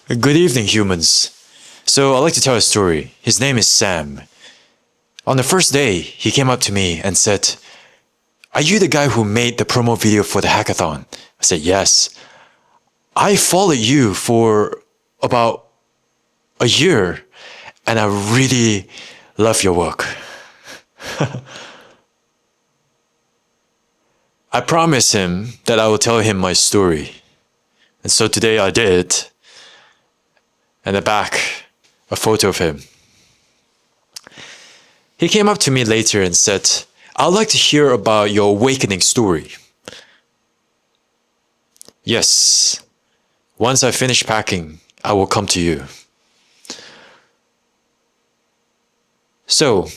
Good evening, humans. So, I'd like to tell a story. His name is Sam. On the first day, he came up to me and said, "Are you the guy who made the promo video for the hackathon?" I said, "Yes. I followed you for about a year, and I really love your work." I promised him that I would tell him my story. And so today I did. And the back, a photo of him. He came up to me later and said, "I'd like to hear about your awakening story." Yes, once I finish packing, I will come to you. So,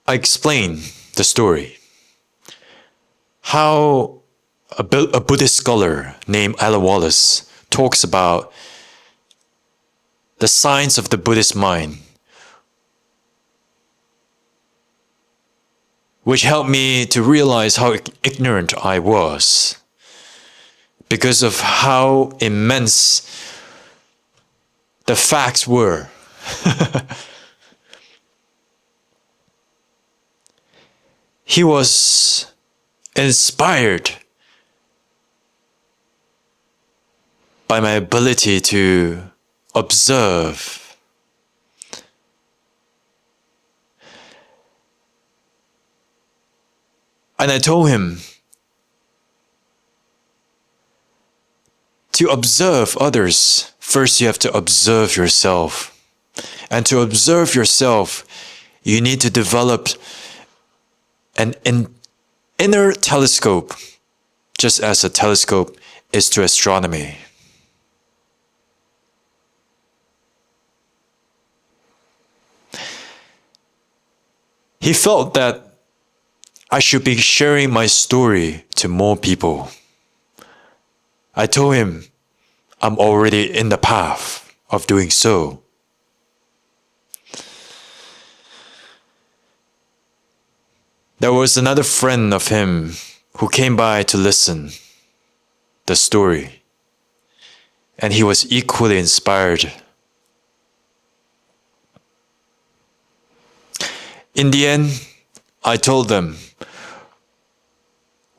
I explain the story. How a Buddhist scholar named Alan Wallace talks about the science of the Buddhist mind, which helped me to realize how ignorant I was because of how immense the facts were. He was inspired by my ability to observe. And I told him to observe others, first you have to observe yourself. And to observe yourself, you need to develop an inner telescope, just as a telescope is to astronomy. He felt that I should be sharing my story to more people. I told him I'm already in the path of doing so. There was another friend of him who came by to listen the story, and he was equally inspired. In the end, I told them,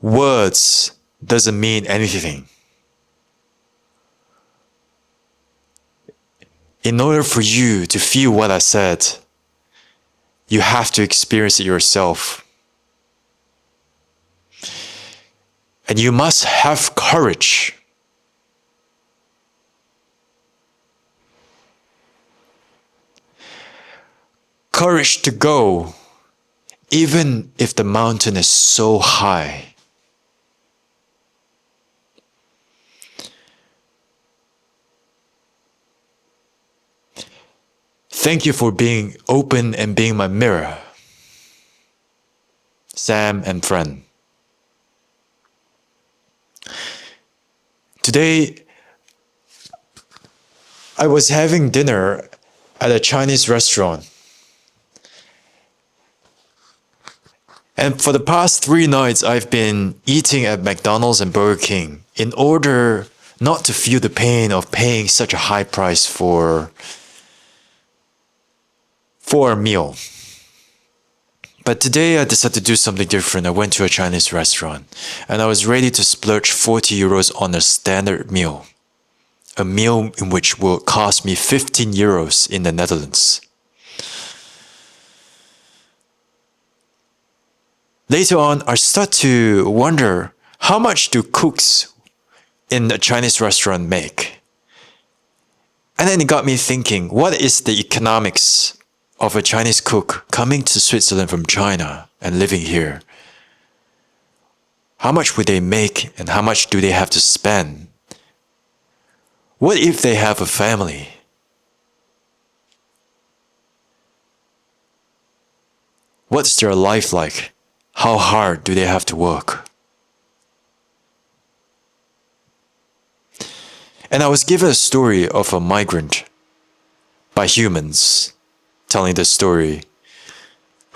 words doesn't mean anything. In order for you to feel what I said, you have to experience it yourself. And you must have courage. Courage to go, even if the mountain is so high. Thank you for being open and being my mirror, Sam and friend. Today, I was having dinner at a Chinese restaurant. And for the past 3 nights, I've been eating at McDonald's and Burger King in order not to feel the pain of paying such a high price for a meal. But today I decided to do something different. I went to a Chinese restaurant and I was ready to splurge 40 euros on a standard meal. A meal in which will cost me 15 euros in the Netherlands. Later on, I start to wonder, how much do cooks in a Chinese restaurant make? And then it got me thinking, what is the economics of a Chinese cook coming to Switzerland from China and living here? How much would they make and how much do they have to spend? What if they have a family? What's their life like? How hard do they have to work? And I was given a story of a migrant by humans telling this story,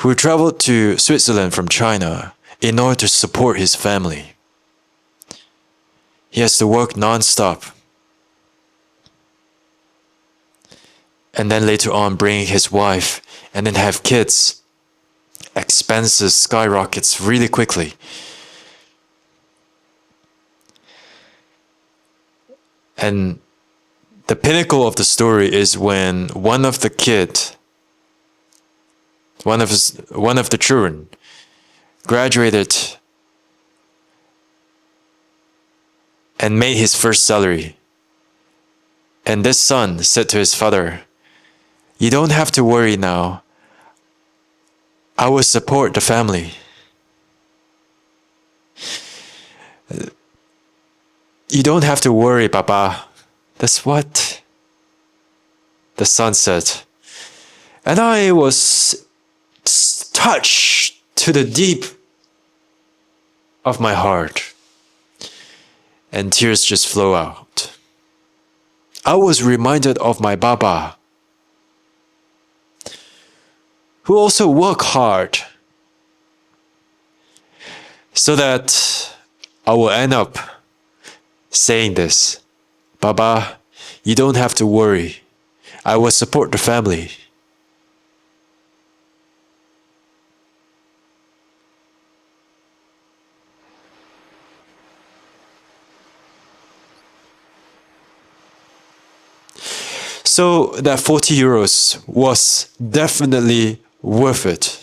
who traveled to Switzerland from China in order to support his family. He has to work non-stop. And then later on bring his wife and then have kids. Expenses skyrockets really quickly. And the pinnacle of the story is when one of the children graduated and made his first salary. And this son said to his father, "You don't have to worry now. I will support the family." "You don't have to worry, Papa." That's what the son said. And I was touched to the deep of my heart. And tears just flow out. I was reminded of my Baba, who also worked hard, so that I will end up saying this: "Baba, you don't have to worry. I will support the family." So that 40 euros was definitely worth it.